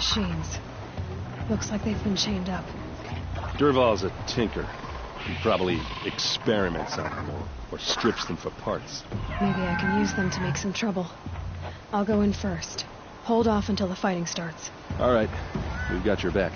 machines. Looks like they've been chained up. Dervahl's a tinker. He probably experiments on them or strips them for parts. Maybe I can use them to make some trouble. I'll go in first. Hold off until the fighting starts. All right. We've got your back.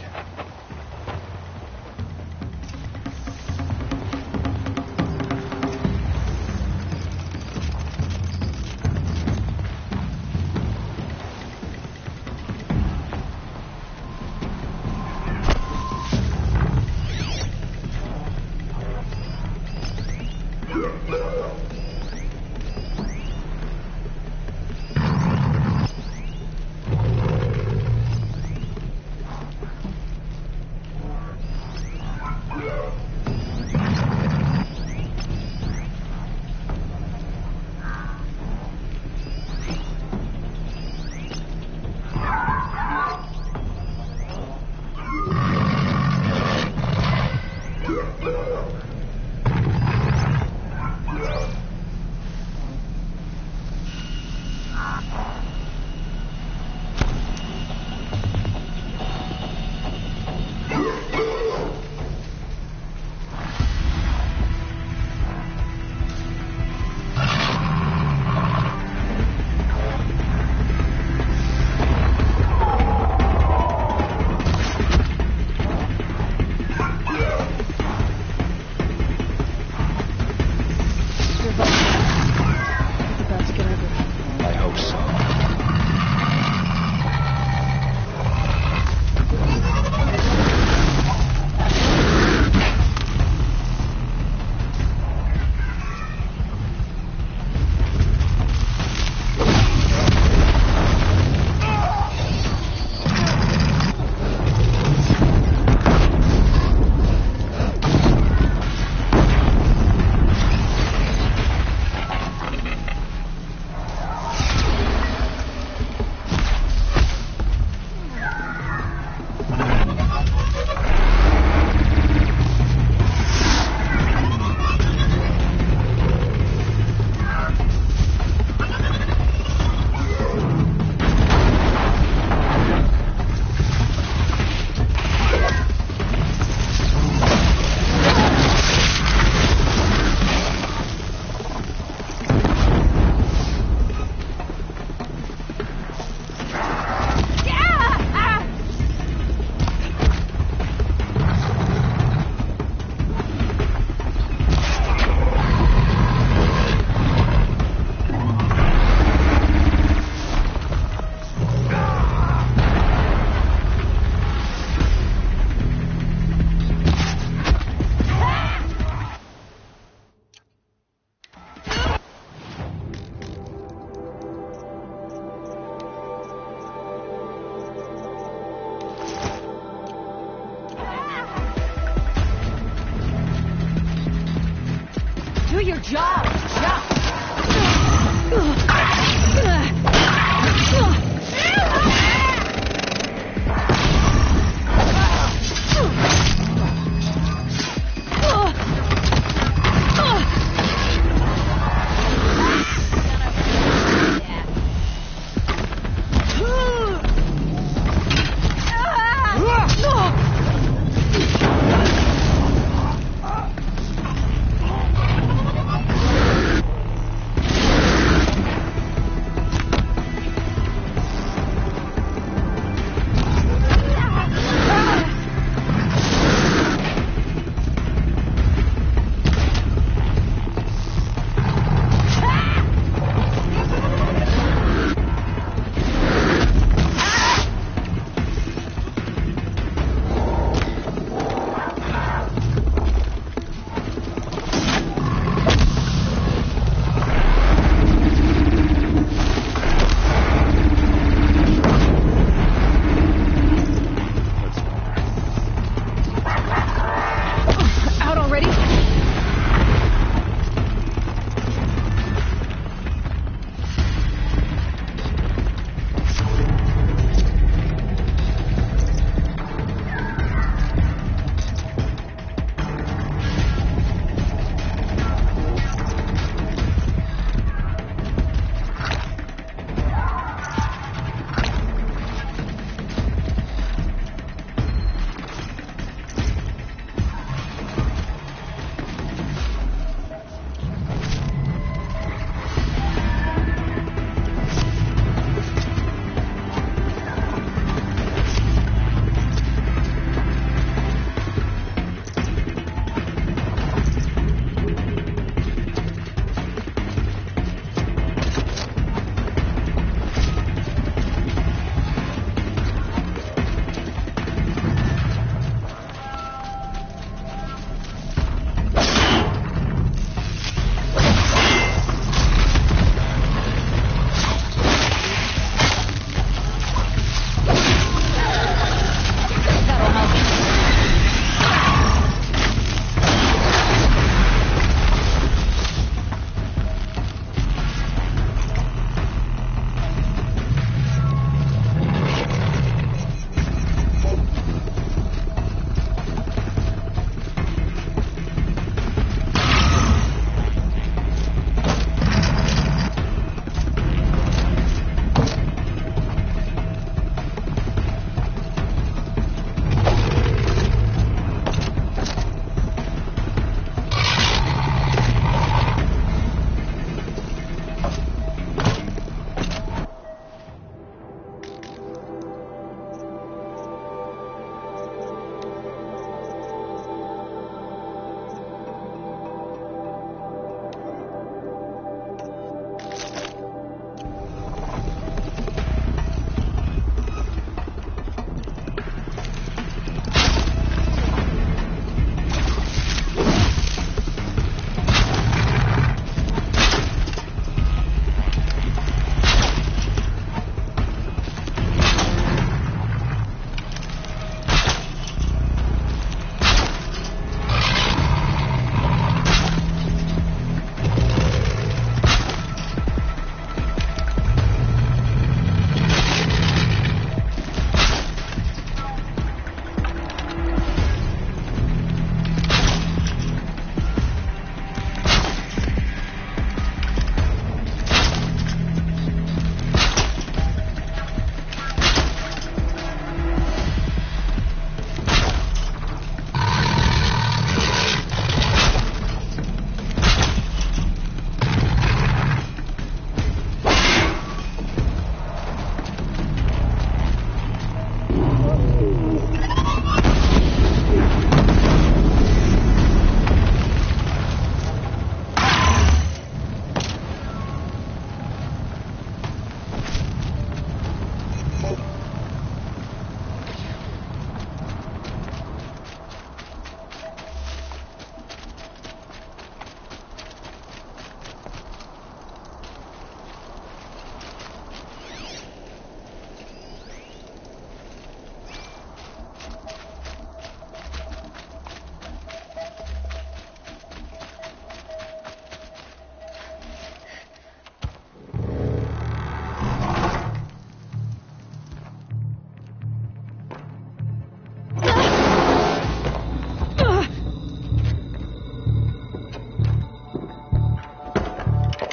your job! Jump!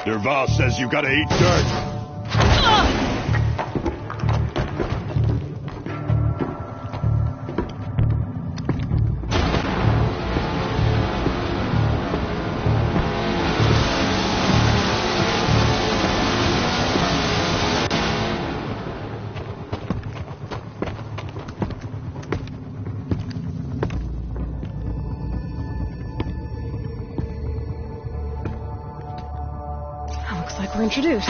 Derval says you gotta eat dirt. Looks like we're introduced.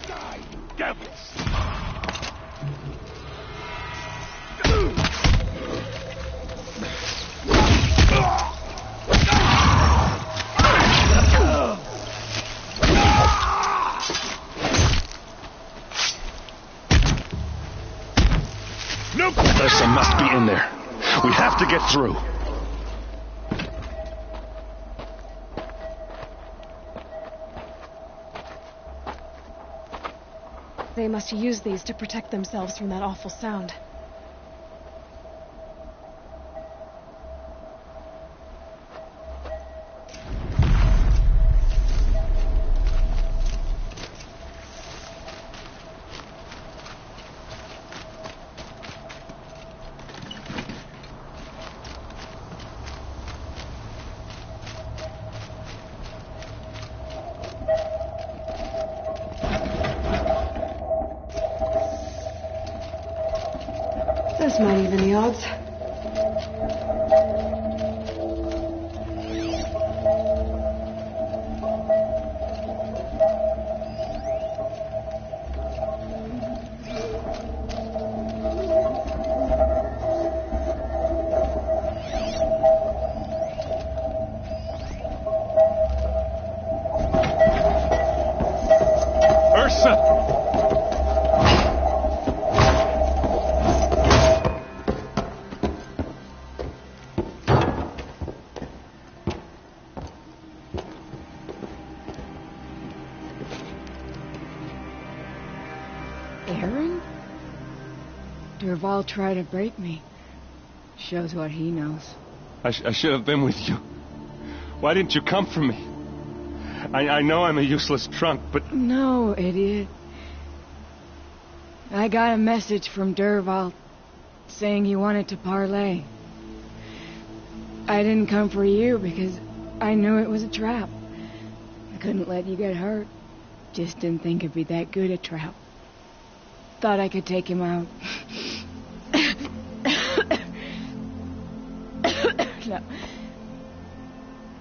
Die, you devils! Nope! Ursa must be in there. We have to get through. They must use these to protect themselves from that awful sound. This might even the odds. Ursa! Aaron? Derval tried to break me. Shows what he knows. I should have been with you. Why didn't you come for me? I know I'm a useless trunk, but... No, idiot. I got a message from Derval saying he wanted to parlay. I didn't come for you because I knew it was a trap. I couldn't let you get hurt. Just didn't think it'd be that good a trap. Thought I could take him out.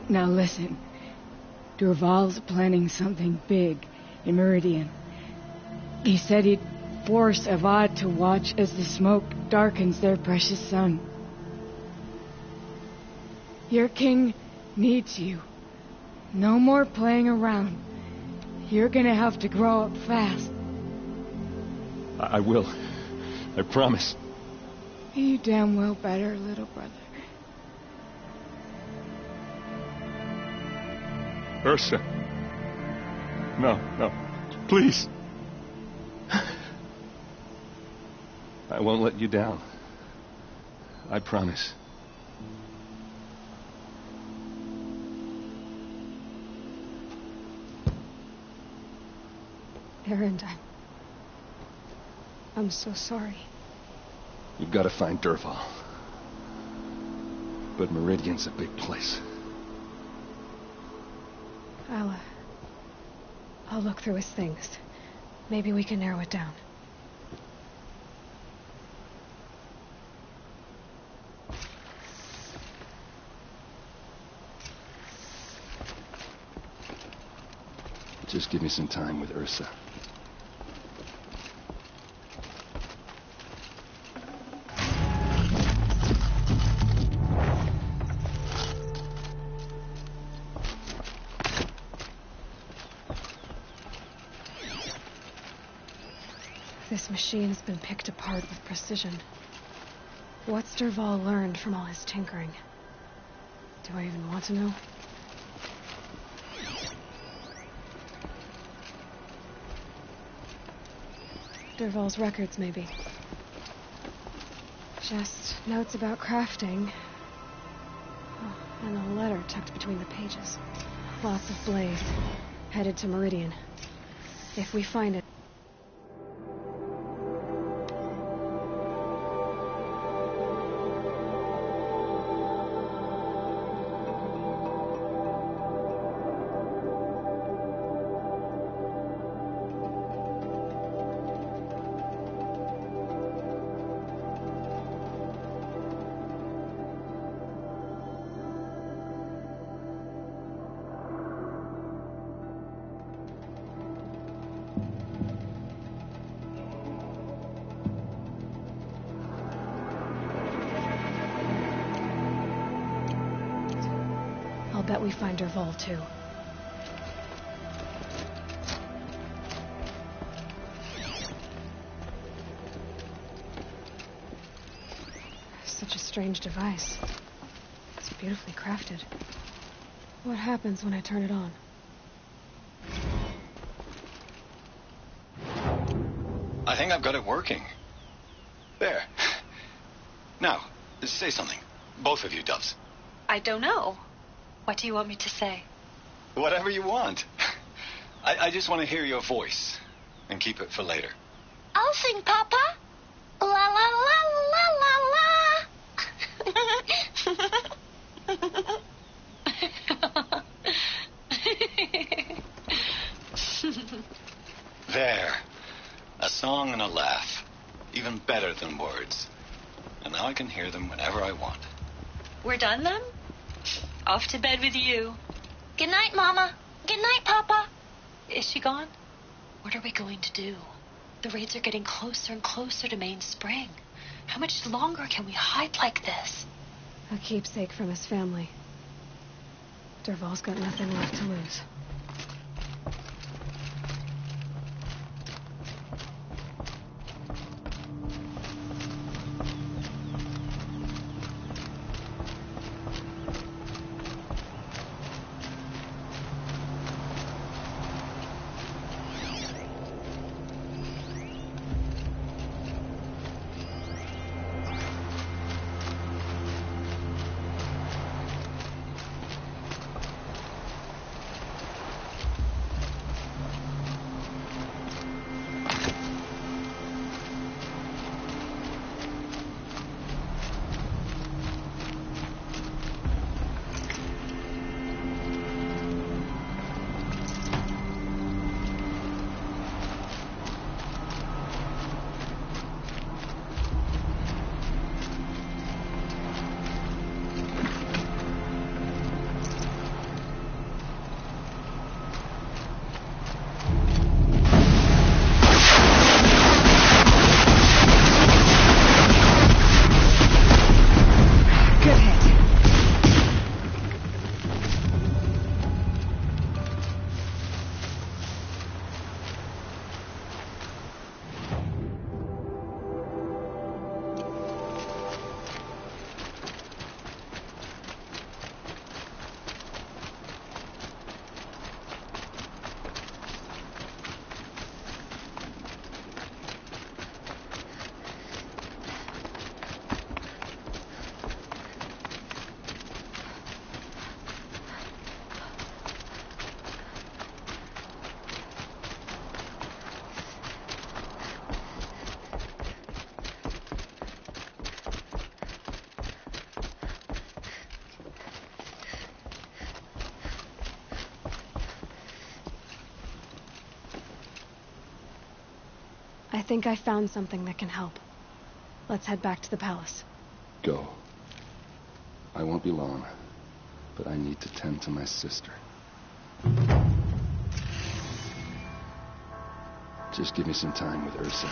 Now listen. Derval's planning something big in Meridian. He said he'd force Avad to watch as the smoke darkens their precious sun. Your king needs you. No more playing around. You're gonna have to grow up fast. I will. I promise. You damn well better, little brother. Ursa. No. Please. I won't let you down. I promise. Aaron, I'm so sorry. You've got to find Derval. But Meridian's a big place. I'll look through his things. Maybe we can narrow it down. Just give me some time with Ursa. This machine has been picked apart with precision. What's Derval learned from all his tinkering? Do I even want to know? Derval's records, maybe. Just notes about crafting. Oh, And a letter tucked between the pages. Lots of Blaze. Headed to Meridian. If we find it... I'll bet we find Dervahl, too. Such a strange device. It's beautifully crafted. What happens when I turn it on? I think I've got it working. There. Now, say something. Both of you, Doves. I don't know. What do you want me to say? Whatever you want. I just want to hear your voice. And keep it for later. I'll sing, Papa. La la la la la la. There. A song and a laugh. Even better than words. And now I can hear them whenever I want. We're done then? Off to bed with you. Good night, Mama. Good night, Papa. Is she gone? What are we going to do? The raids are getting closer and closer to Main Spring. How much longer can we hide like this? A keepsake from his family. Dervahl's got nothing left to lose. I think I found something that can help. Let's head back to the palace. Go. I won't be long, but I need to tend to my sister. Just give me some time with Ursa.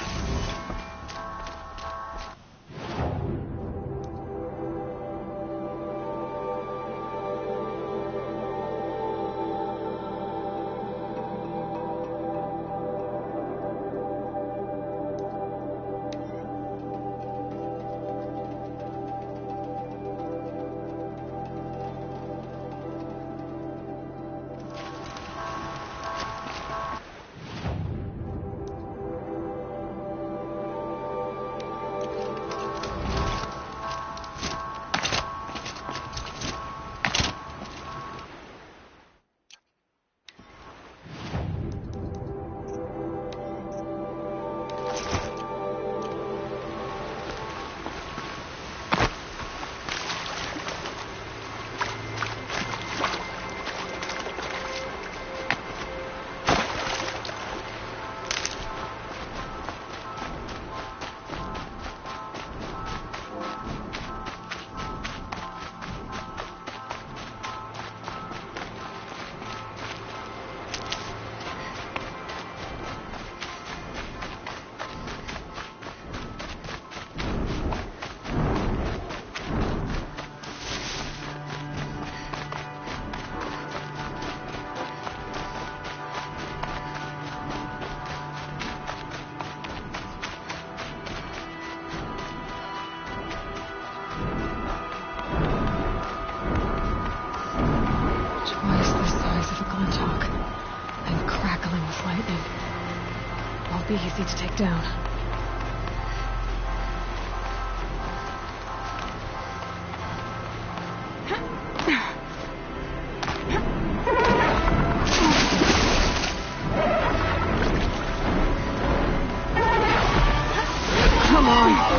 be easy to take down. Come on.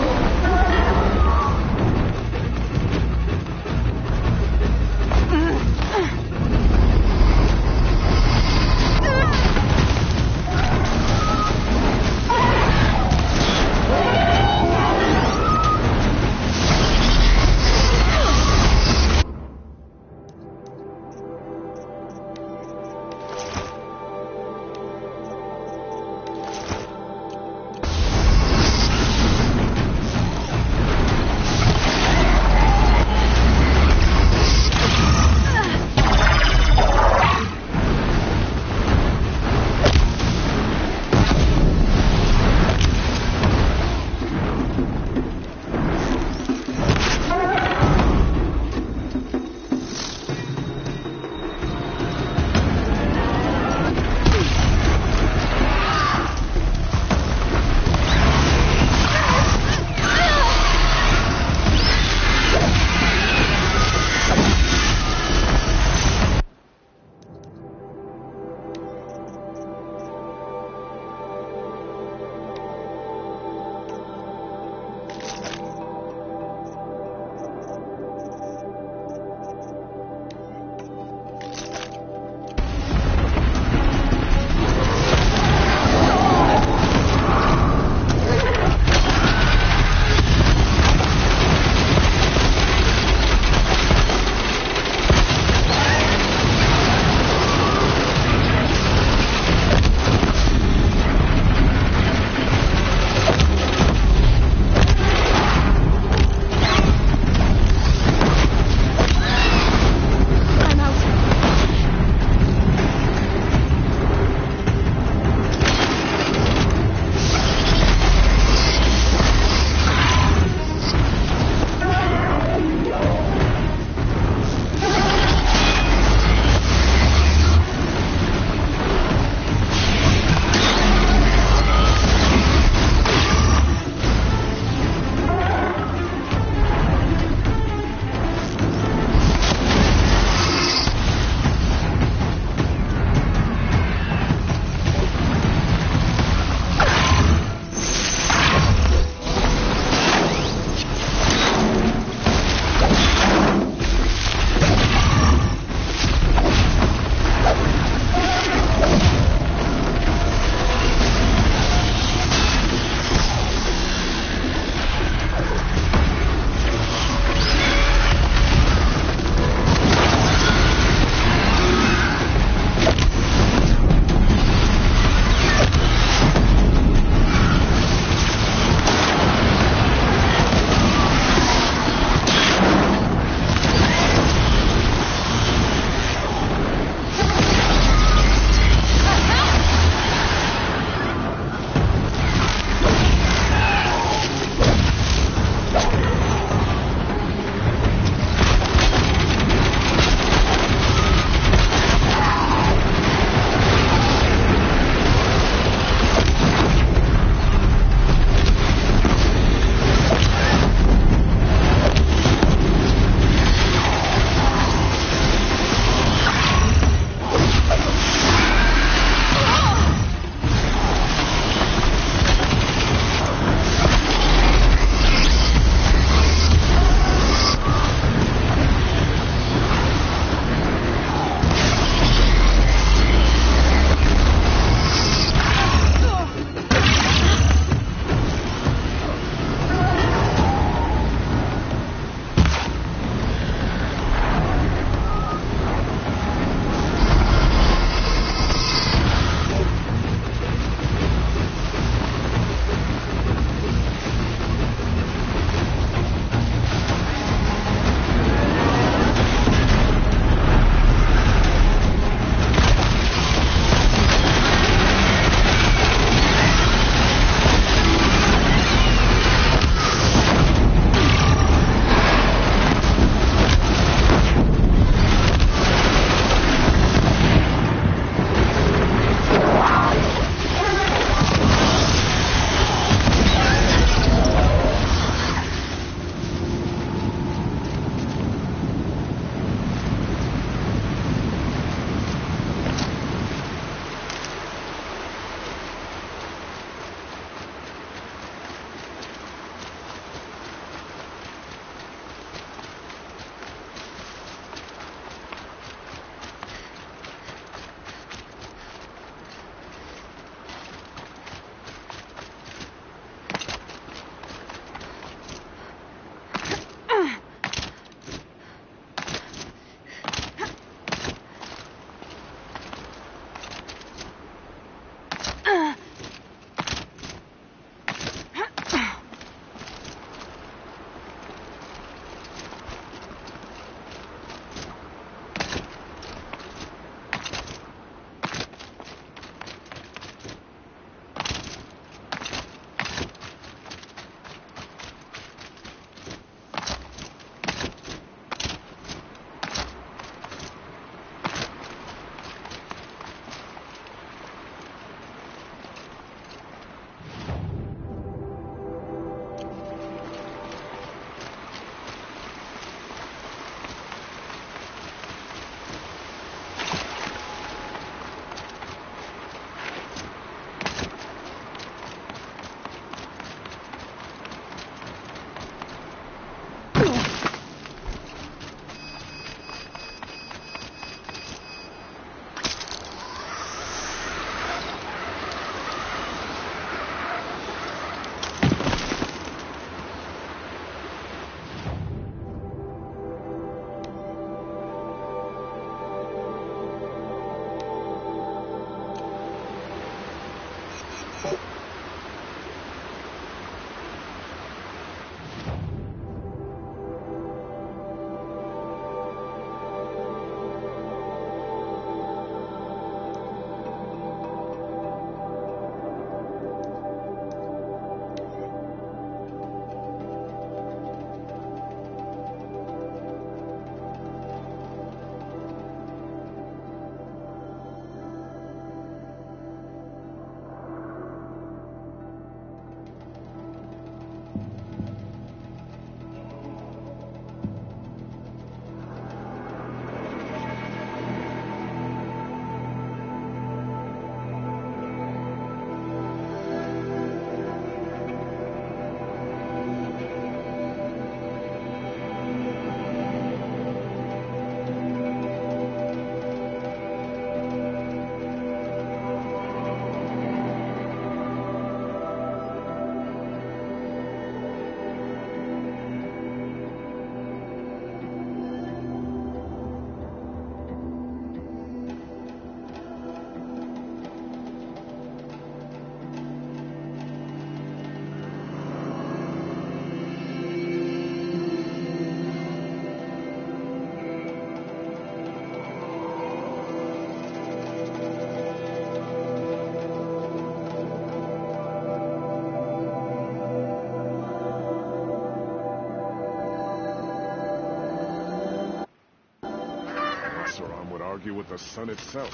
argue with the sun itself.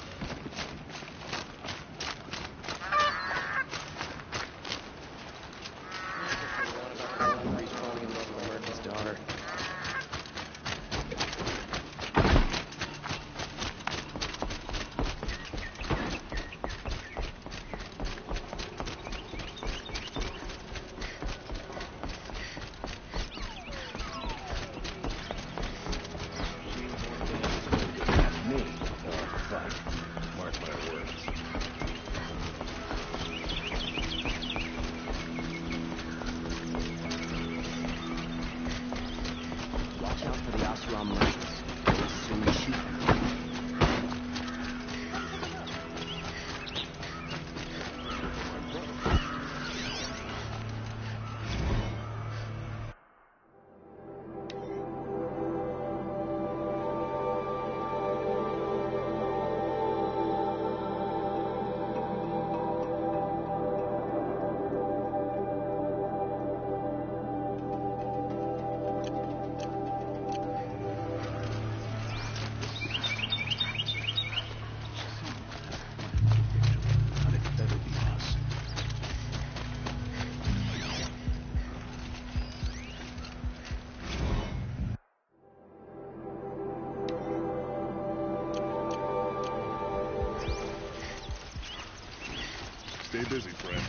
Stay busy, friend.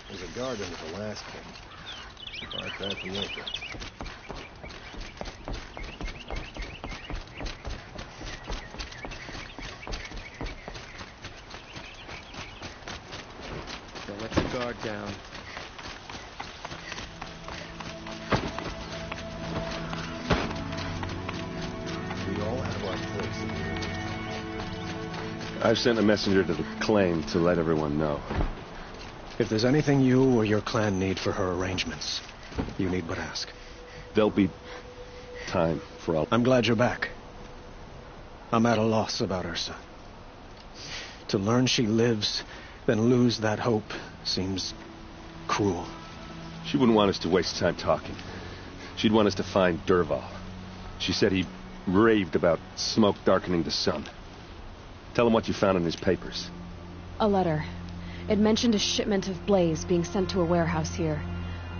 There's a guard under the last one. Parked at the entrance. Don't let the guard down. We all have our place. I've sent a messenger to the claim to let everyone know. If there's anything you or your clan need for her arrangements, you need but ask. There'll be time for all. I'm glad you're back. I'm at a loss about Ursa. To learn she lives, then lose that hope, seems cruel. She wouldn't want us to waste time talking. She'd want us to find Dervahl. She said he raved about smoke darkening the sun. Tell him what you found in his papers. A letter. It mentioned a shipment of blaze being sent to a warehouse here.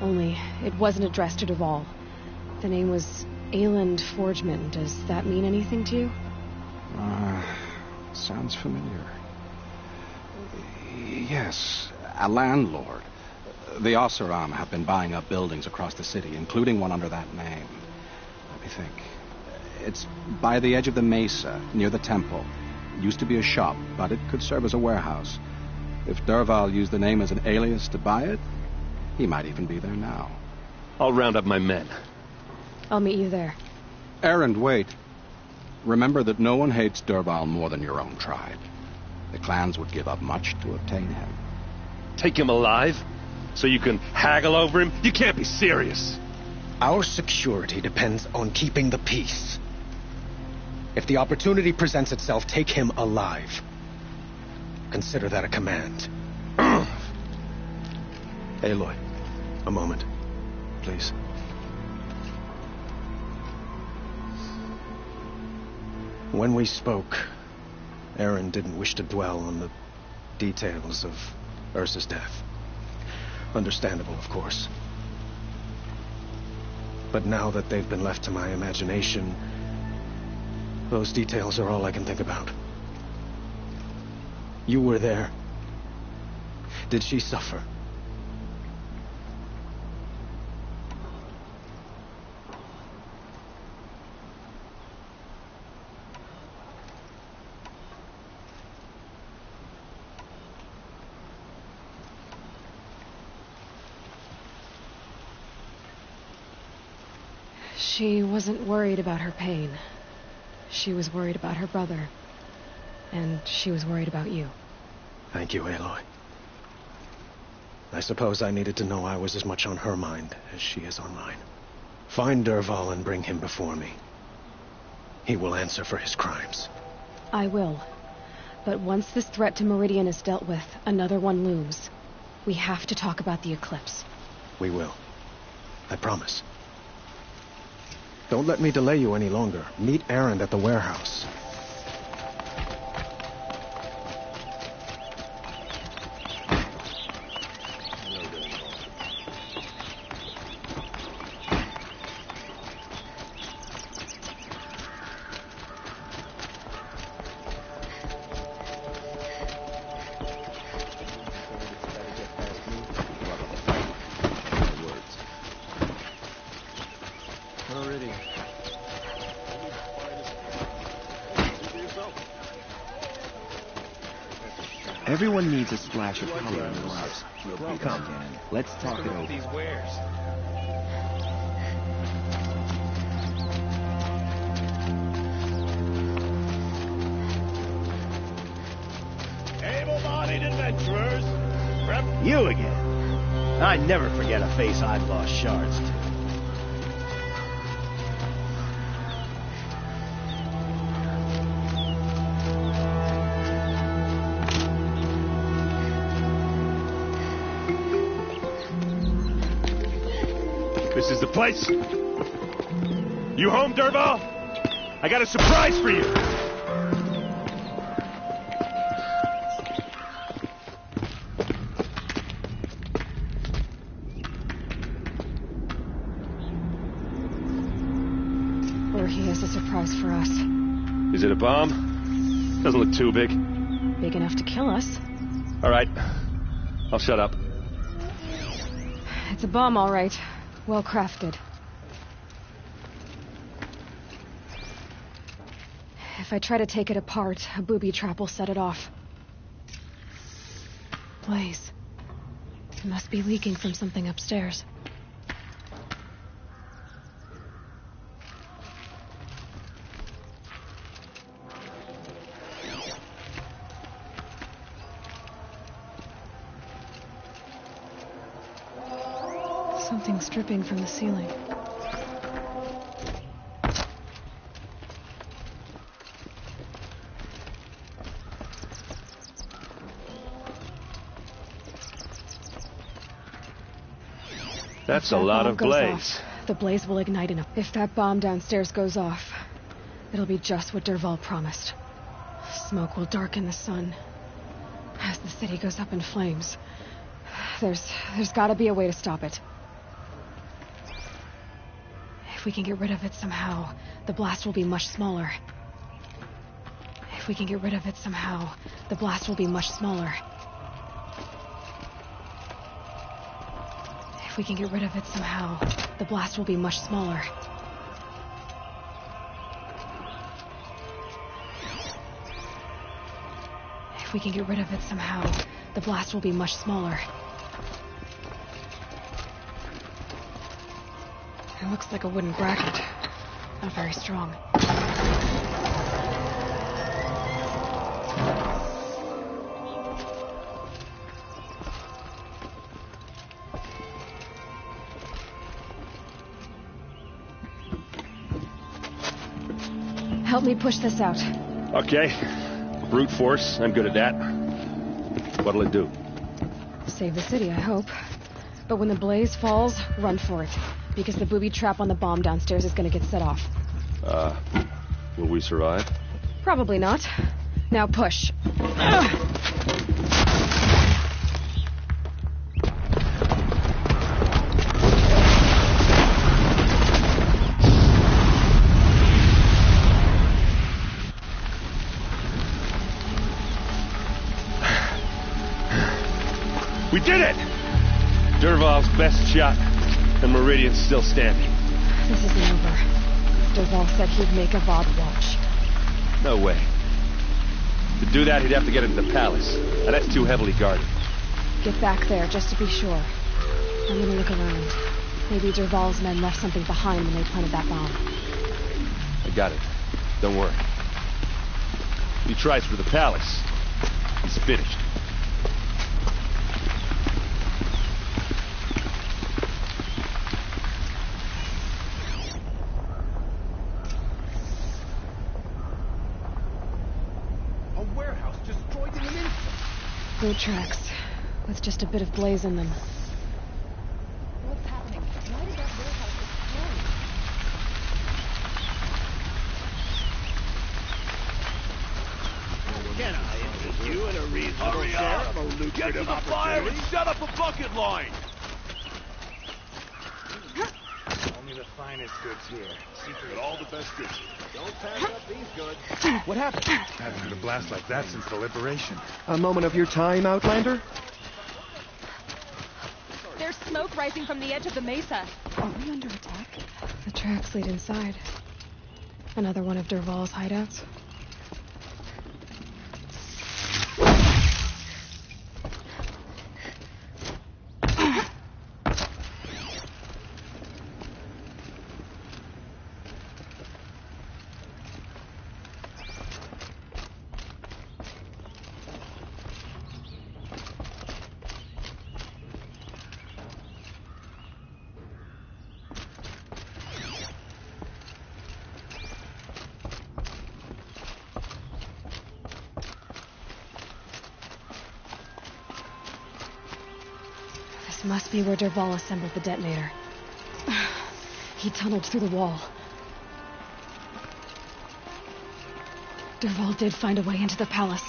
Only, it wasn't addressed to Dervahl. The name was Ayland Forgeman. Does that mean anything to you? Sounds familiar. Yes, a landlord. The Oseram have been buying up buildings across the city, including one under that name. Let me think. It's by the edge of the mesa, near the temple. Used to be a shop, but it could serve as a warehouse. If Dervahl used the name as an alias to buy it, he might even be there now. I'll round up my men. I'll meet you there. Erend, wait. Remember that no one hates Dervahl more than your own tribe. The clans would give up much to obtain him. Take him alive? So you can haggle over him? You can't be serious. Our security depends on keeping the peace. If the opportunity presents itself, take him alive. Consider that a command. Aloy, a moment, please. When we spoke, Erend didn't wish to dwell on the details of Ursa's death. Understandable, of course. But now that they've been left to my imagination, those details are all I can think about. You were there. Did she suffer? She wasn't worried about her pain. She was worried about her brother. And she was worried about you. Thank you, Aloy. I suppose I needed to know I was as much on her mind as she is on mine. Find Dervahl and bring him before me. He will answer for his crimes. I will. But once this threat to Meridian is dealt with, another one looms. We have to talk about the eclipse. We will. I promise. Don't let me delay you any longer. Meet Erend at the warehouse. Everyone needs a splash of color in their lives. Come, let's talk it over. These wares. Able-bodied adventurers. You again. I never forget a face I've lost shards to. This is the place? You home, Dervahl? I got a surprise for you! Or he has a surprise for us. Is it a bomb? Doesn't look too big. Big enough to kill us. All right. I'll shut up. It's a bomb, all right. Well crafted. If I try to take it apart, a booby trap will set it off. Blaze. It must be leaking from something upstairs. Something's dripping from the ceiling. That's a lot of blaze. The blaze will ignite enough. If that bomb downstairs goes off, it'll be just what Dervahl promised. Smoke will darken the sun as the city goes up in flames. There's gotta be a way to stop it. If we can get rid of it somehow, the blast will be much smaller. If we can get rid of it somehow, the blast will be much smaller. If we can get rid of it somehow, the blast will be much smaller. If we can get rid of it somehow, the blast will be much smaller. It looks like a wooden bracket. Not very strong. Help me push this out. Okay. Brute force. I'm good at that. What'll it do? Save the city, I hope. But when the blaze falls, run for it. Because the booby trap on the bomb downstairs is gonna get set off. Will we survive? Probably not. Now push. We did it! Dervahl's best shot, and Meridian's still standing. This isn't over. Dervahl said he'd make Avad watch. No way. To do that, he'd have to get into the palace, and that's too heavily guarded. Get back there, just to be sure. I'm gonna look around. Maybe Dervahl's men left something behind when they planted that bomb. I got it. Don't worry. If he tries for the palace, he's finished. Boot tracks, with just a bit of blaze in them. What's happening? Why did that warehouse Can I interest you in a reasonable share of a lucrative Get to the fire and set up a bucket line! Only the finest goods here. Secret all the best goods. Don't pass up these goods. What happened? Haven't heard a blast like that since the liberation. A moment of your time, Outlander? There's smoke rising from the edge of the mesa. Are we under attack? The tracks lead inside. Another one of Dervahl's hideouts. This must be where Dervahl assembled the detonator. He tunneled through the wall. Dervahl did find a way into the palace.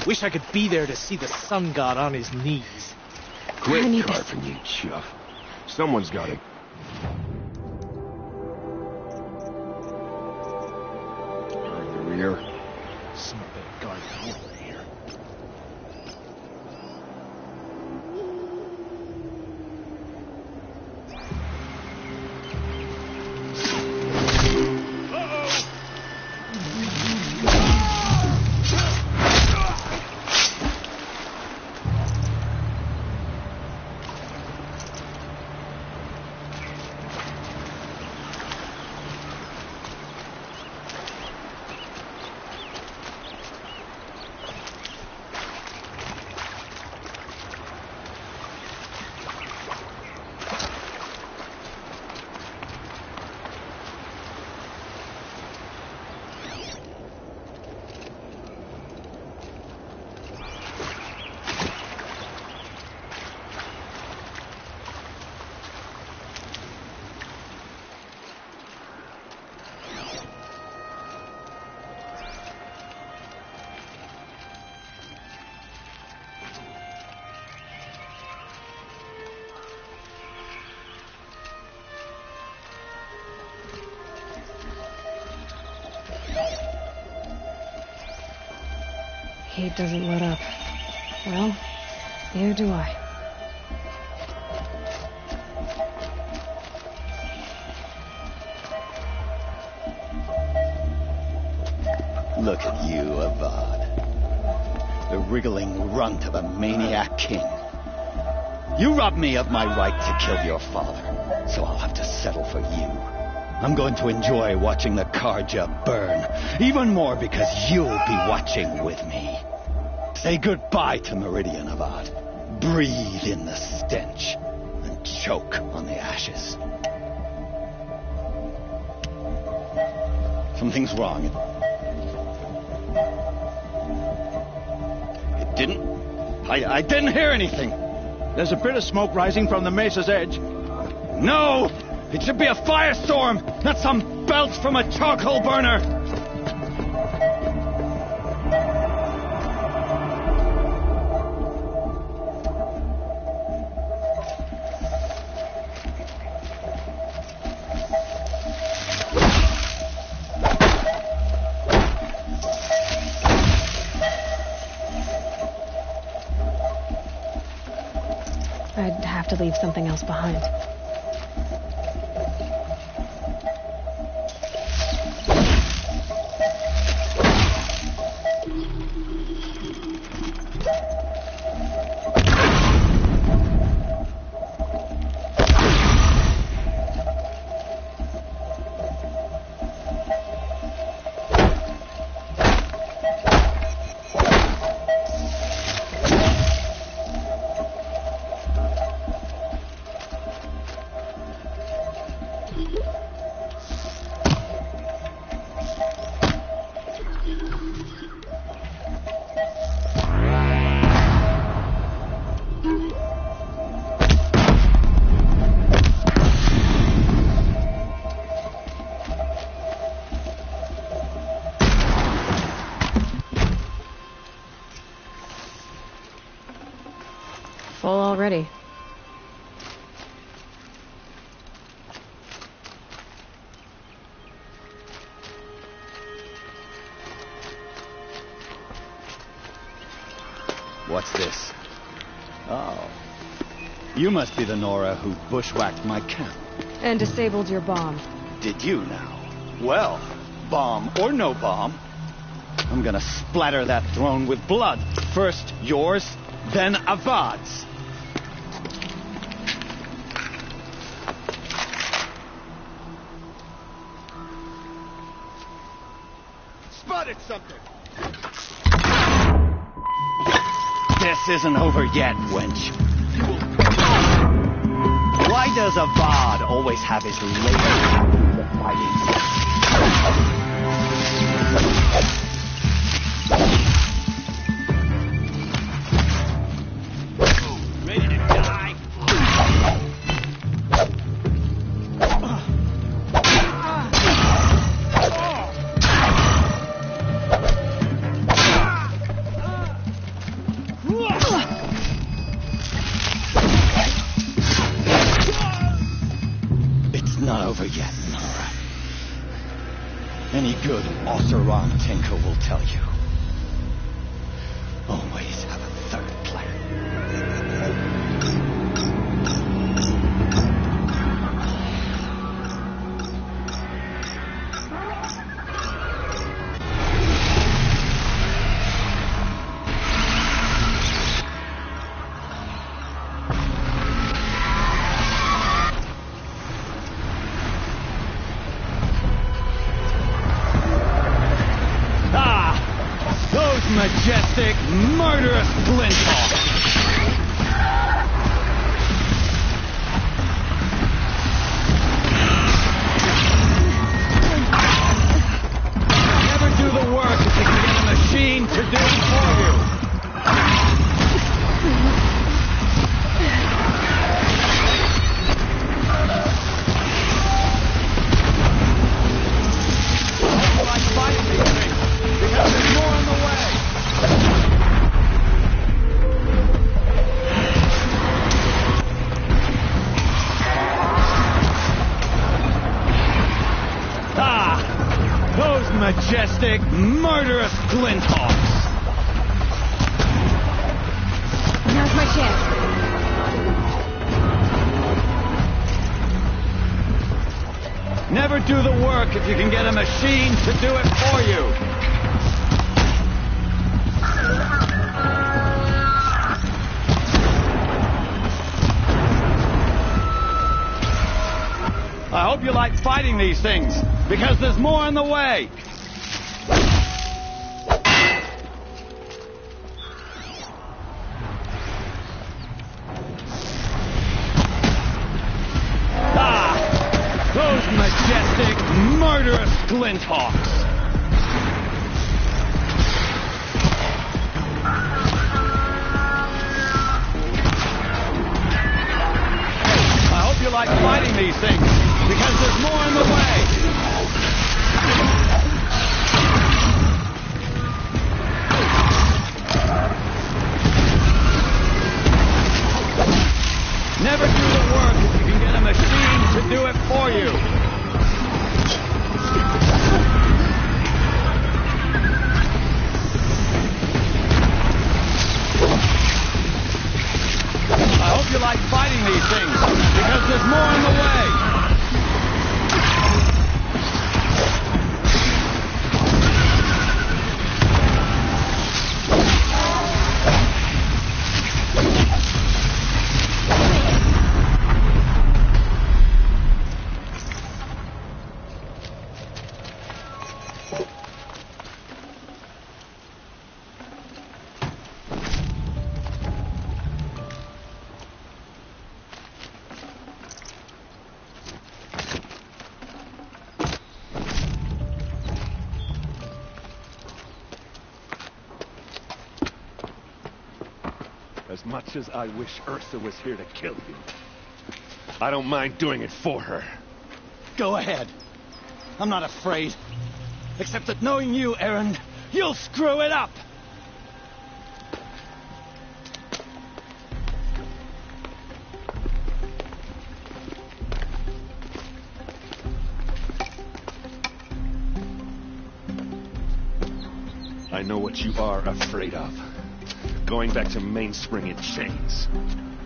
Wish I could be there to see the sun god on his knees. Quit carving, you chuff. Someone's got it. The rear. Some big guard over here. Heat doesn't let up. Well, neither do I. Look at you, Avad. The wriggling runt of a maniac king. You robbed me of my right to kill your father, so I'll have to settle for you. I'm going to enjoy watching the Carja burn, even more because you'll be watching with me. Say goodbye to Meridian, Avad. Breathe in the stench and choke on the ashes. Something's wrong. It didn't... I didn't hear anything. There's a bit of smoke rising from the mesa's edge. No! It should be a firestorm, not some belch from a charcoal burner! leave something else behind. Full already. What's this? Oh. You must be the Nora who bushwhacked my camp. And disabled your bomb. Did you now? Well, bomb or no bomb, I'm gonna splatter that throne with blood. First yours, then Avad's. Spotted something! This isn't over yet, wench. Why does Avad always have his laser in the fighting? Ready to die? Yet, Nora. Any good Oseram tinker will tell you. Always have a third plan. Majestic, murderous Glinthawk! Never do the work if you can get a machine to do it for you! I like fighting these things, because there's more on the way! Those majestic, murderous Glinthawks! Now's my chance. Never do the work if you can get a machine to do it for you! I hope you like fighting these things, because there's more on the way! Those majestic, murderous Glinthawks! I hope you like fighting these things, because there's more on the way! Never do the work if you can get a machine to do it for you! I hope you like fighting these things. as much as I wish Ursa was here to kill you. I don't mind doing it for her. Go ahead. I'm not afraid. Except that knowing you, Aaron, you'll screw it up! I know what you are afraid of. Going back to Mainspring in chains.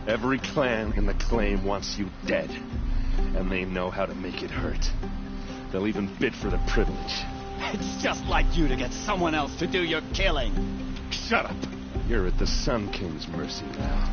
Every clan in the claim wants you dead. And they know how to make it hurt. They'll even bid for the privilege. It's just like you to get someone else to do your killing. Shut up! You're at the Sun King's mercy now.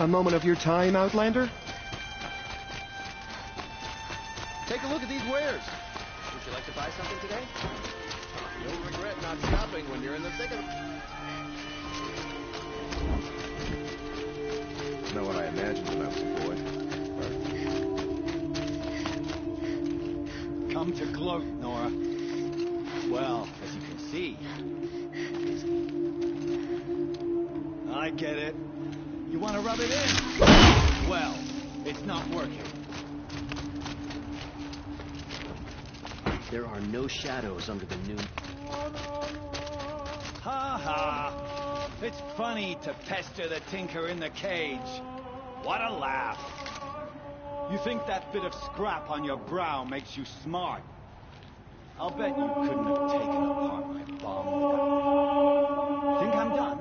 A moment of your time, Outlander? Take a look at these wares. Would you like to buy something today? You'll regret not stopping when you're in the thick of it. It's not what I imagined when I was a boy. Come to gloat, Nora. Well, as you can see... I get it. You want to rub it in? Well, it's not working. There are no shadows under the new... Ha ha! It's funny to pester the tinker in the cage. What a laugh. You think that bit of scrap on your brow makes you smart? I'll bet you couldn't have taken apart my bomb without... Think I'm done?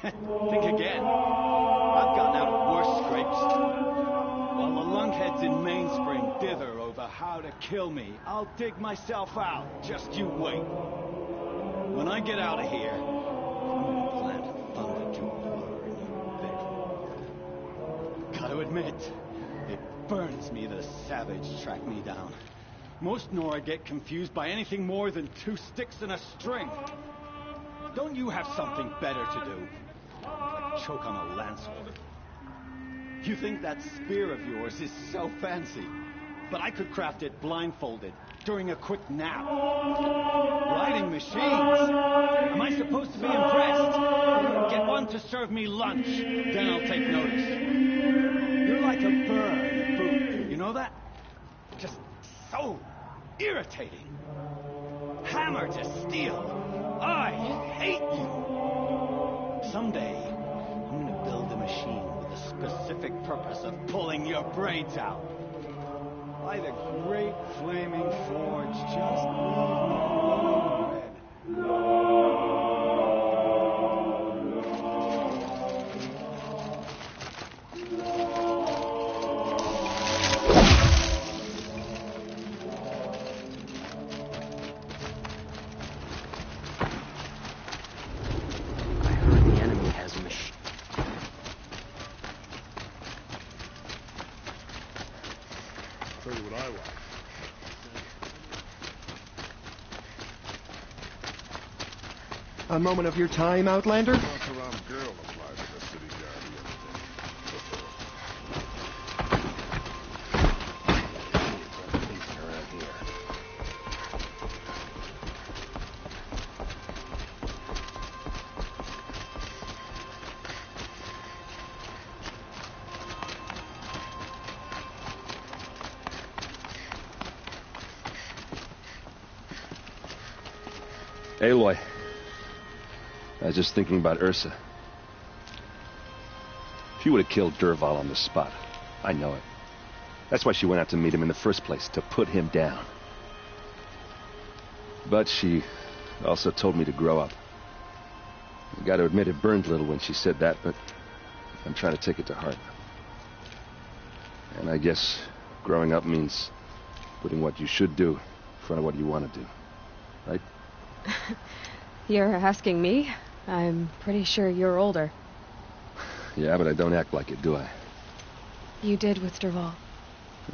Think again. I've gotten out of worse scrapes. While the lunkheads in Mainspring dither over how to kill me, I'll dig myself out. Just you wait. When I get out of here, I'm gonna plant a thunder in your bed. Gotta admit, it burns me that a savage tracked me down. Most Nora get confused by anything more than 2 sticks and a string. Don't you have something better to do? Like choke on a lanceholder. You think that spear of yours is so fancy, but I could craft it blindfolded during a quick nap. Riding machines? Am I supposed to be impressed? Get one to serve me lunch, then I'll take notice. You're like a bird in a booth, you know that? Just so irritating. Hammer to steel. I hate you. Someday, I'm gonna build a machine with the specific purpose of pulling your brains out. By the great flaming forge, just leave me alone. A moment of your time, Outlander? Aloy. I was just thinking about Ursa. She would have killed Dervahl on the spot. I know it. That's why she went out to meet him in the first place, to put him down. But she also told me to grow up. I gotta admit it burned a little when she said that, but I'm trying to take it to heart. And I guess growing up means putting what you should do in front of what you want to do. Right? You're asking me? I'm pretty sure you're older. Yeah, but I don't act like it, do I? You did with Dervahl.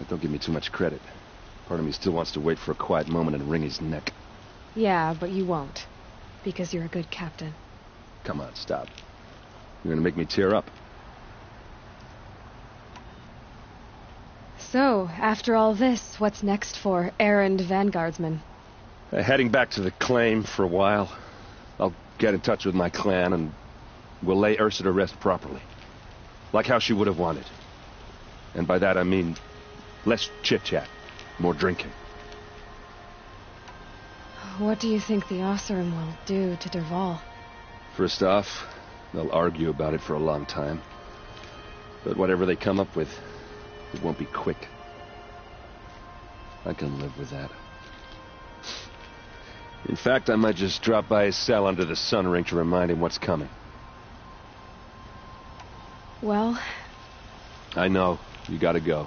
Don't give me too much credit. Part of me still wants to wait for a quiet moment and wring his neck. Yeah, but you won't. Because you're a good captain. Come on, stop. You're gonna make me tear up. So, after all this, what's next for errand vanguardsman? Heading back to the claim for a while. I'll get in touch with my clan and we'll lay Ursa to rest properly. Like how she would have wanted. And by that I mean less chit-chat, more drinking. What do you think the Oseram will do to Dervahl? First off, they'll argue about it for a long time. But whatever they come up with, it won't be quick. I can live with that. In fact, I might just drop by his cell under the sun ring to remind him what's coming. Well? I know. You gotta go.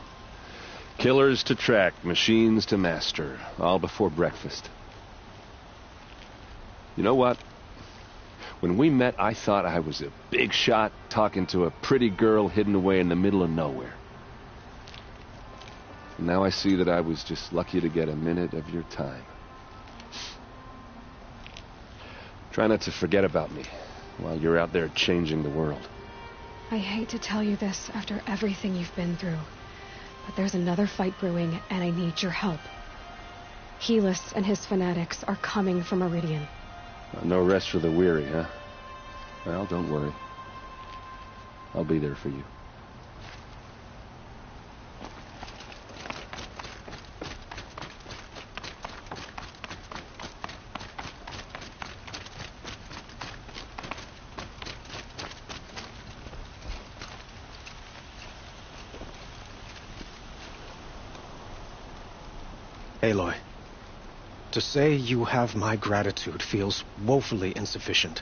Killers to track, machines to master. All before breakfast. You know what? When we met, I thought I was a big shot talking to a pretty girl hidden away in the middle of nowhere. And now I see that I was just lucky to get a minute of your time. Try not to forget about me while you're out there changing the world. I hate to tell you this after everything you've been through, but there's another fight brewing, and I need your help. Helis and his fanatics are coming for Meridian. No rest for the weary, huh? Well, don't worry. I'll be there for you. Aloy, to say you have my gratitude feels woefully insufficient.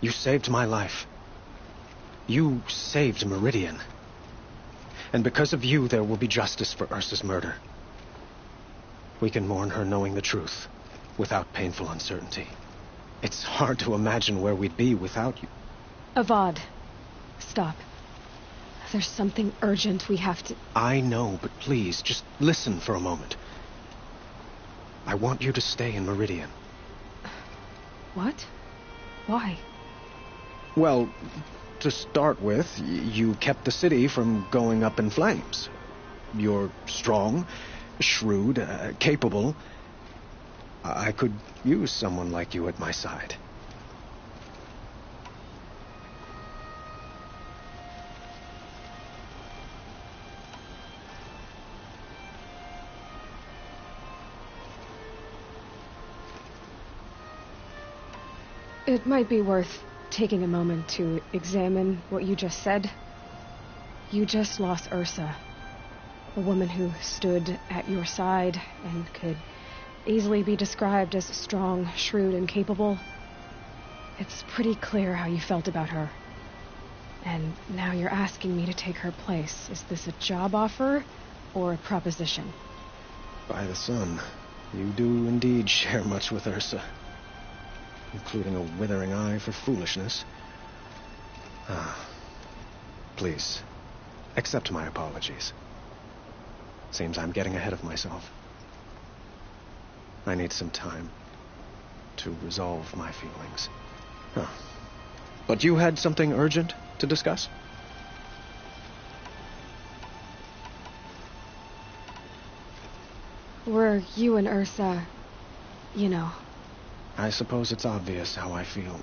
You saved my life. You saved Meridian. And because of you, there will be justice for Ursa's murder. We can mourn her knowing the truth, without painful uncertainty. It's hard to imagine where we'd be without you. Avad, stop. There's something urgent we have to... I know, but please, just listen for a moment. I want you to stay in Meridian. What? Why? Well, to start with, you kept the city from going up in flames. You're strong, shrewd, capable. I could use someone like you at my side. It might be worth taking a moment to examine what you just said. You just lost Ursa, a woman who stood at your side and could easily be described as strong, shrewd, and capable. It's pretty clear how you felt about her. And now you're asking me to take her place. Is this a job offer or a proposition? By the sun, you do indeed share much with Ursa. Including a withering eye for foolishness. Please, accept my apologies. Seems I'm getting ahead of myself. I need some time to resolve my feelings. But you had something urgent to discuss? Were you and Ursa, you know... I suppose it's obvious how I feel.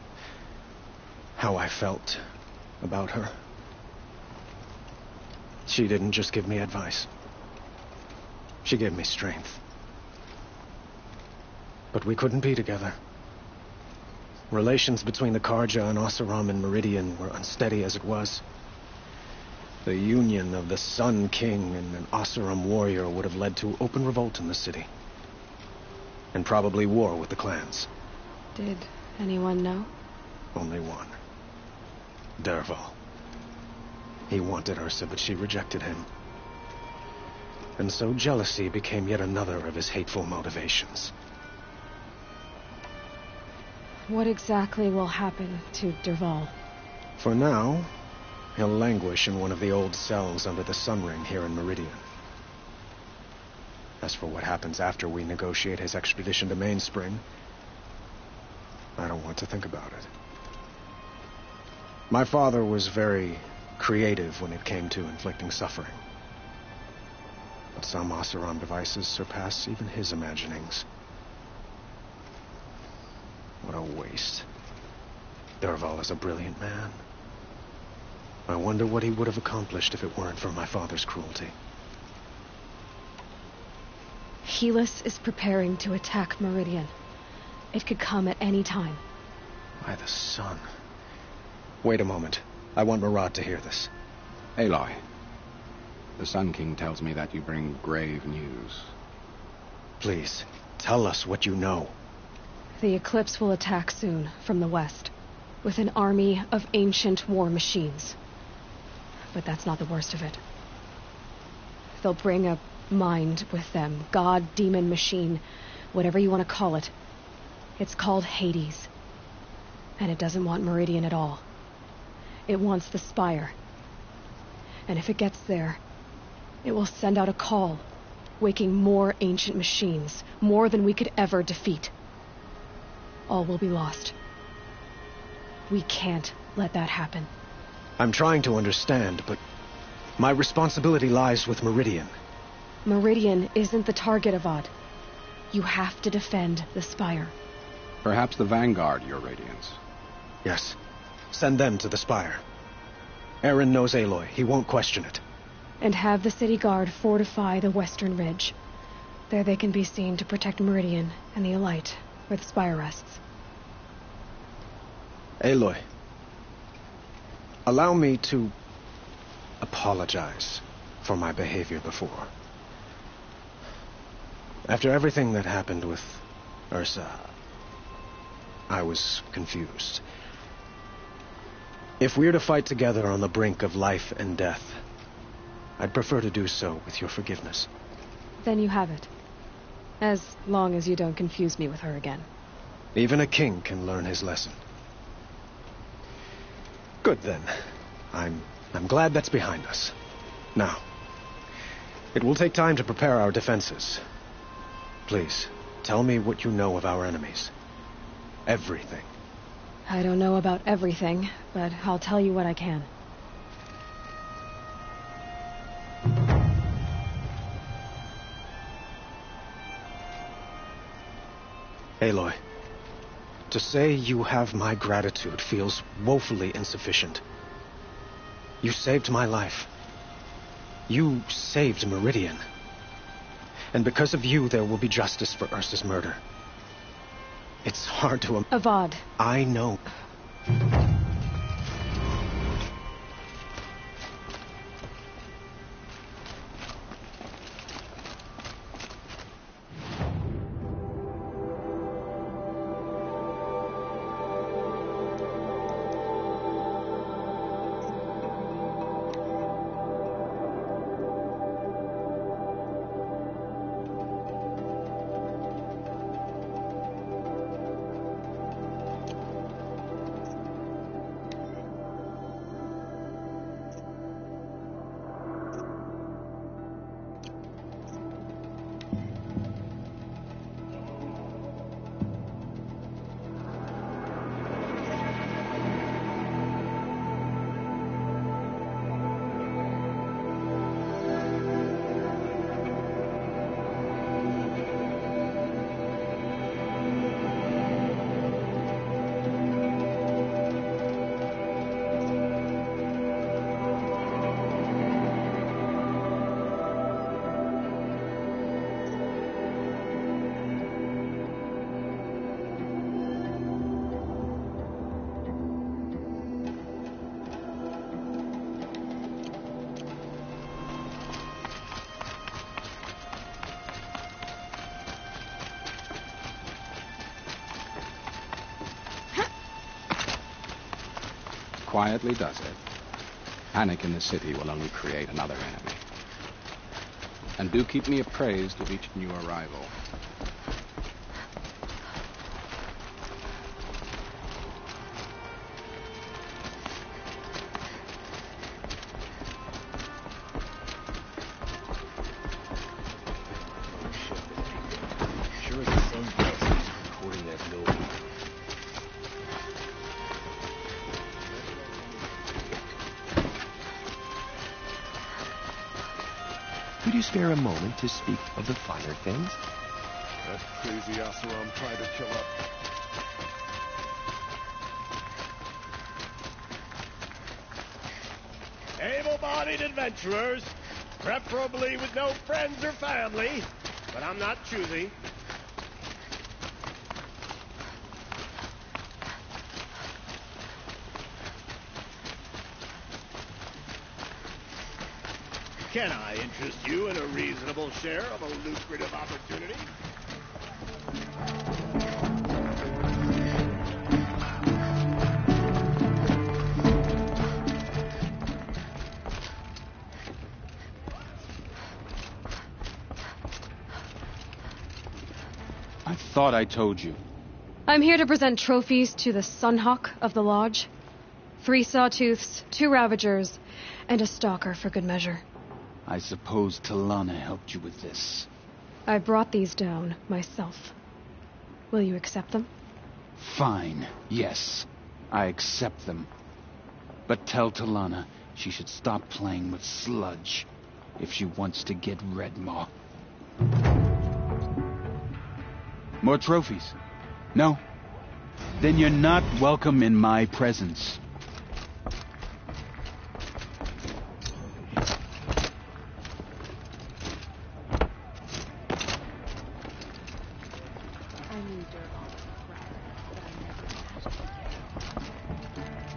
How I felt about her. She didn't just give me advice. She gave me strength. But we couldn't be together. Relations between the Karja and Oseram and Meridian were unsteady as it was. The union of the Sun King and an Oseram warrior would have led to open revolt in the city. And probably war with the clans. Did anyone know? Only one. Dervahl. He wanted Ursa, but she rejected him. And so jealousy became yet another of his hateful motivations. What exactly will happen to Dervahl? For now, he'll languish in one of the old cells under the Sun Ring here in Meridian. As for what happens after we negotiate his extradition to Mainspring, I don't want to think about it. My father was very creative when it came to inflicting suffering. But some Oseram devices surpass even his imaginings. What a waste. Dervahl is a brilliant man. I wonder what he would have accomplished if it weren't for my father's cruelty. Helis is preparing to attack Meridian. It could come at any time. By the sun. Wait a moment. I want Murad to hear this. Aloy, the Sun King tells me that you bring grave news. Please, tell us what you know. The Eclipse will attack soon, from the west, with an army of ancient war machines. But that's not the worst of it. They'll bring a mind with them, god, demon, machine, whatever you want to call it. It's called Hades. And it doesn't want Meridian at all. It wants the Spire. And if it gets there, it will send out a call, waking more ancient machines, more than we could ever defeat. All will be lost. We can't let that happen. I'm trying to understand, but my responsibility lies with Meridian. Meridian isn't the target, Avad. You have to defend the Spire. Perhaps the Vanguard, Your Radiance. Yes. Send them to the Spire. Eren knows Aloy. He won't question it. And have the city guard fortify the western ridge. There they can be seen to protect Meridian and the Elite, where the Spire rests. Aloy, allow me to apologize for my behavior before. After everything that happened with Ursa, I was confused. If we're to fight together on the brink of life and death, I'd prefer to do so with your forgiveness. Then you have it. As long as you don't confuse me with her again. Even a king can learn his lesson. Good then. I'm glad that's behind us. Now, it will take time to prepare our defenses. Please, tell me what you know of our enemies. Everything. I don't know about everything, but I'll tell you what I can. Aloy, to say you have my gratitude feels woefully insufficient. You saved my life. You saved Meridian. And because of you, there will be justice for Ursa's murder. It's hard to... Avad. I know. quietly does it, panic in the city will only create another enemy. And do keep me appraised of each new arrival. Sure as the sun's blessed, recording that building. Could you spare a moment to speak of the finer things? That crazy Oseram tried to kill up. Able-bodied adventurers, preferably with no friends or family, but I'm not choosy. Can I interest you in a reasonable share of a lucrative opportunity? I thought I told you. I'm here to present trophies to the Sunhawk of the Lodge. 3 Sawtooths, 2 Ravagers, and a Stalker for good measure. I suppose Talana helped you with this. I brought these down myself. Will you accept them? Fine, yes. I accept them. But tell Talana she should stop playing with sludge if she wants to get Redmaw. More trophies? No? Then you're not welcome in my presence.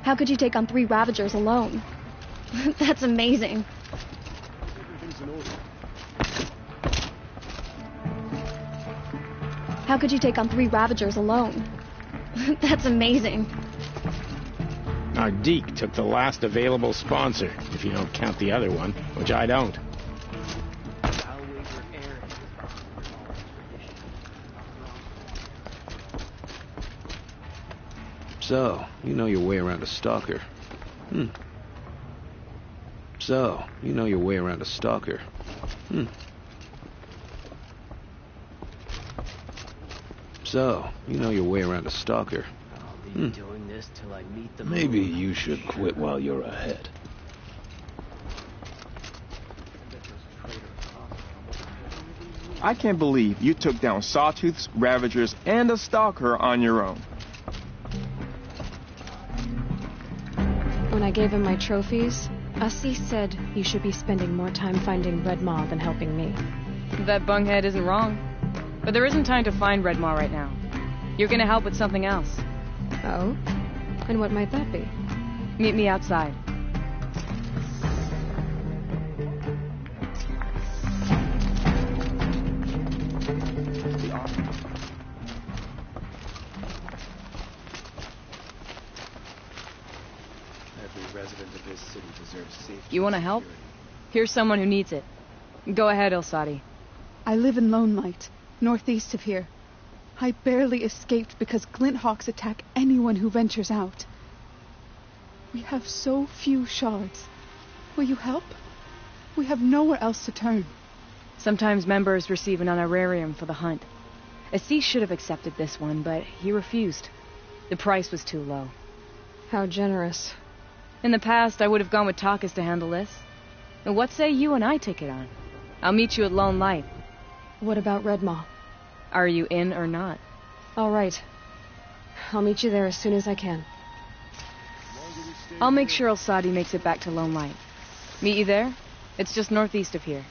How could you take on 3 Ravagers alone? That's amazing. Everything's in order. How could you take on 3 Ravagers alone? That's amazing. Our Deke took the last available sponsor, if you don't count the other one, which I don't. So, you know your way around a stalker. So, you know your way around a stalker. So, you know your way around a stalker. I'll be doing this till I meet the Maybe moon. you should quit while you're ahead. I can't believe you took down Sawtooths, Ravagers, and a Stalker on your own. When I gave him my trophies, Ussie said you should be spending more time finding Redmaw than helping me. That bunghead isn't wrong. But there isn't time to find Redmaw right now. You're gonna help with something else. Oh? And what might that be? Meet me outside. Every resident of this city deserves safety. You wanna help? Here's someone who needs it. Go ahead, Ilsati. I live in Lone Light, northeast of here. I barely escaped because Glinthawks attack anyone who ventures out. We have so few shards. Will you help? We have nowhere else to turn. Sometimes members receive an honorarium for the hunt. Assis should have accepted this one, but he refused. The price was too low. How generous. In the past, I would have gone with Takas to handle this. And what say you and I take it on? I'll meet you at Lone Light. What about Redmaw? Are you in or not? All right. I'll meet you there as soon as I can. I'll make sure Ilsati makes it back to Lone Light. Meet you there? It's just northeast of here.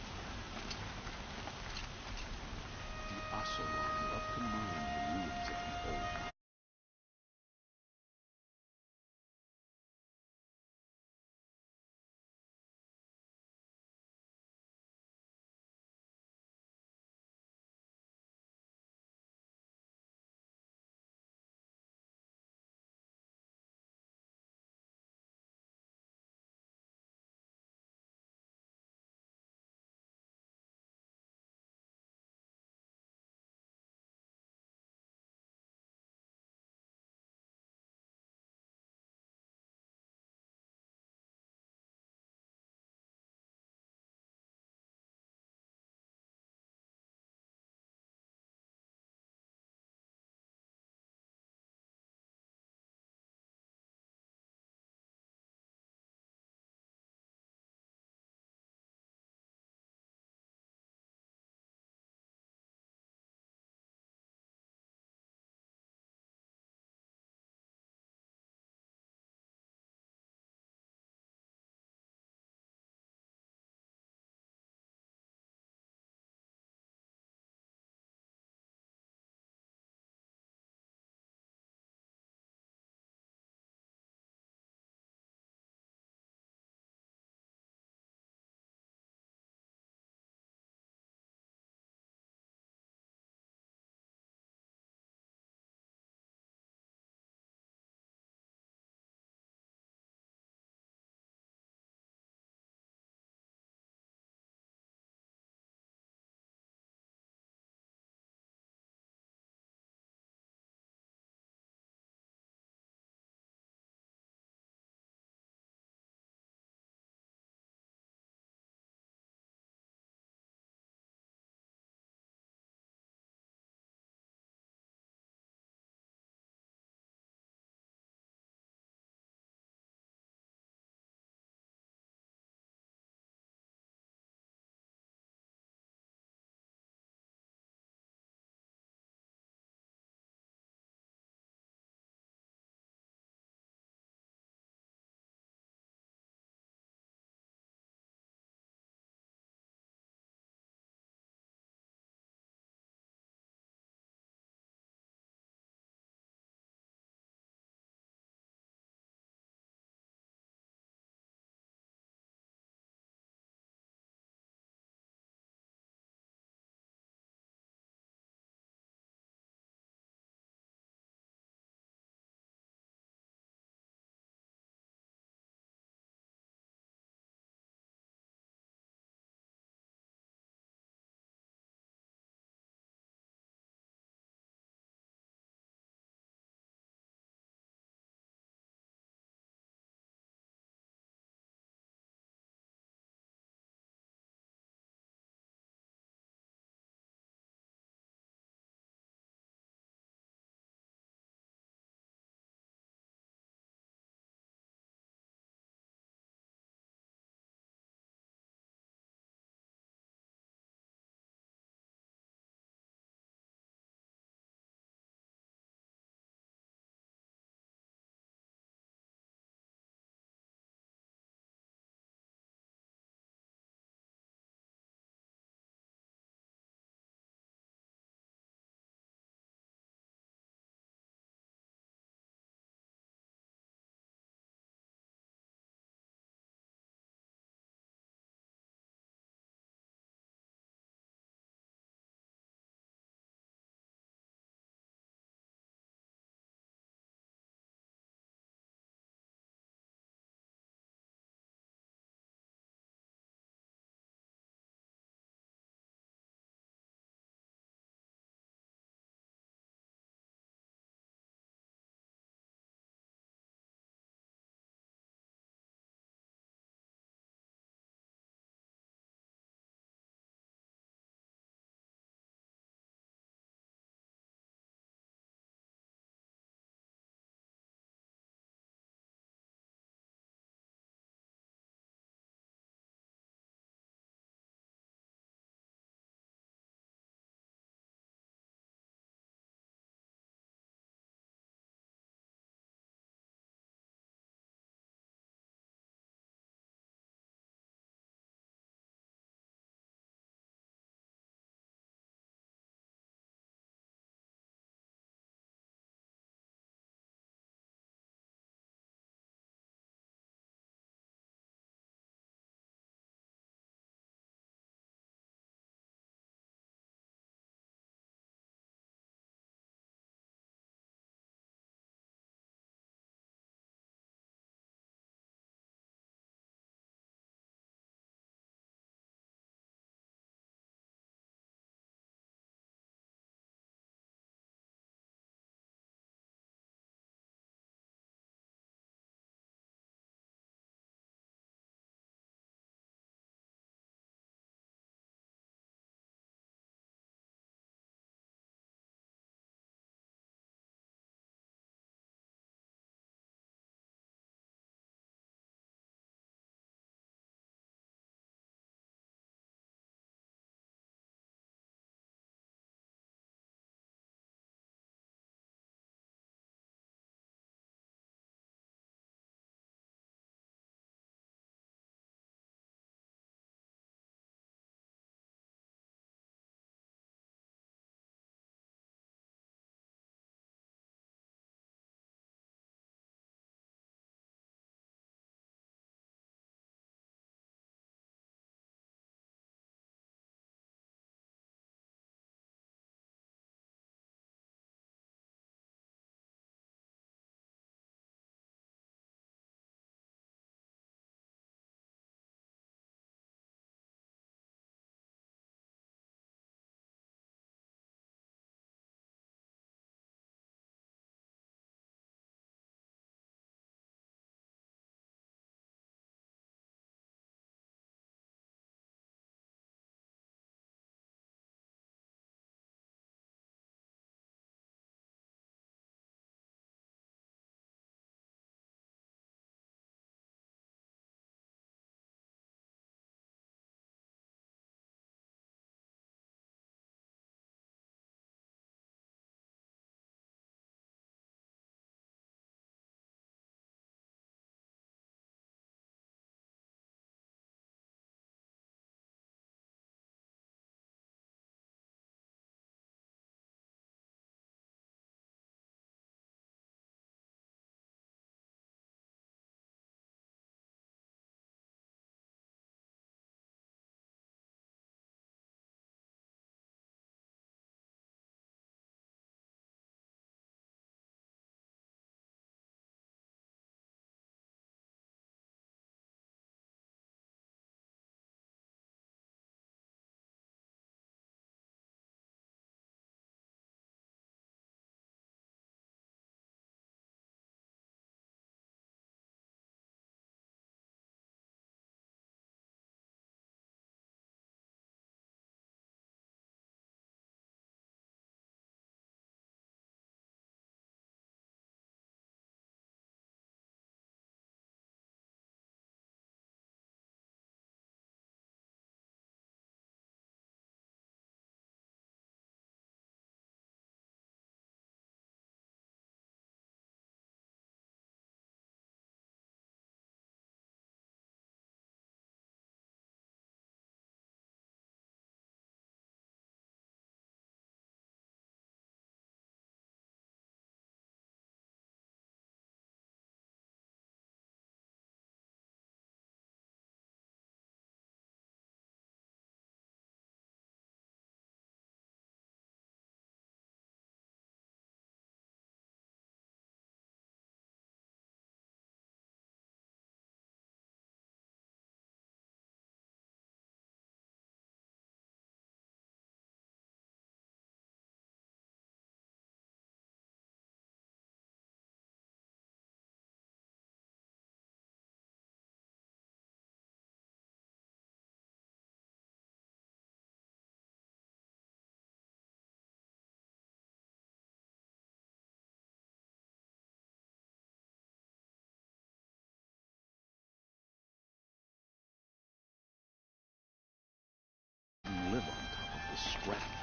scrap.